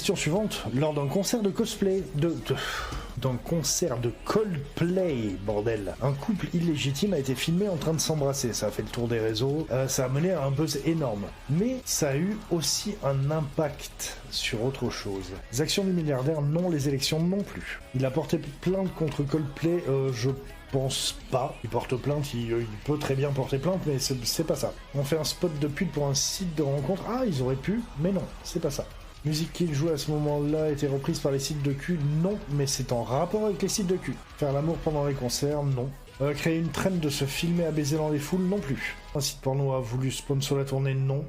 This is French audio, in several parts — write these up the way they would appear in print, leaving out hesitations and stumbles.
Question suivante. Lors d'un concert de cosplay, d'un concert de Coldplay, bordel. Un couple illégitime a été filmé en train de s'embrasser. Ça a fait le tour des réseaux, ça a mené à un buzz énorme. Mais ça a eu aussi un impact sur autre chose. Les actions du milliardaire, non, les élections non plus. Il a porté plainte contre Coldplay, je pense pas. Il porte plainte, il peut très bien porter plainte, mais c'est pas ça. On fait un spot de pub pour un site de rencontre. Ah, ils auraient pu, mais non, c'est pas ça. Musique qu'il jouait à ce moment-là a été reprise par les sites de cul, non, mais c'est en rapport avec les sites de cul. Faire l'amour pendant les concerts, non. Créer une trend de se filmer à baiser dans les foules, non plus. Un site porno a voulu sponsor la tournée, non.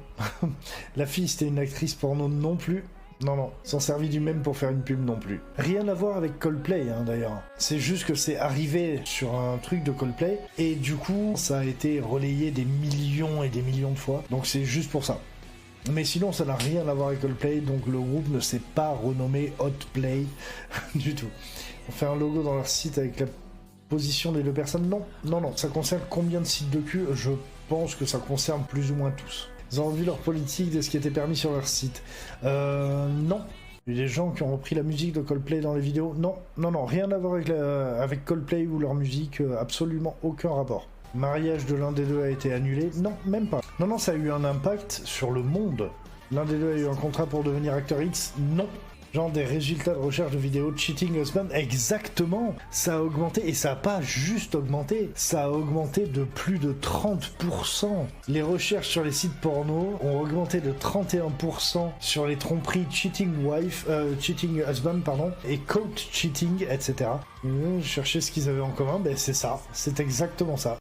La fille c'était une actrice porno, non plus. Non, s'en servir du même pour faire une pub non plus. Rien à voir avec Coldplay d'ailleurs. C'est juste que c'est arrivé sur un truc de Coldplay et du coup ça a été relayé des millions et des millions de fois. Donc c'est juste pour ça. Mais sinon ça n'a rien à voir avec Coldplay, donc le groupe ne s'est pas renommé Hotplay du tout. On fait un logo dans leur site avec la position des deux personnes, non. Ça concerne combien de sites de cul? Je pense que ça concerne plus ou moins tous. Ils ont revu leur politique de ce qui était permis sur leur site. Non. Il y a des gens qui ont repris la musique de Coldplay dans les vidéos. Non, rien à voir avec Coldplay ou leur musique, absolument aucun rapport. Mariage de l'un des deux a été annulé. Non, même pas. Non, ça a eu un impact sur le monde. L'un des deux a eu un contrat pour devenir acteur X. Non. Genre des résultats de recherche de vidéos Cheating Husband, exactement. Ça a augmenté, et ça a pas juste augmenté, ça a augmenté de plus de 30%. Les recherches sur les sites porno ont augmenté de 31% sur les tromperies Cheating Husband, et Caught Cheating, etc. Chercher ce qu'ils avaient en commun, c'est ça, c'est exactement ça.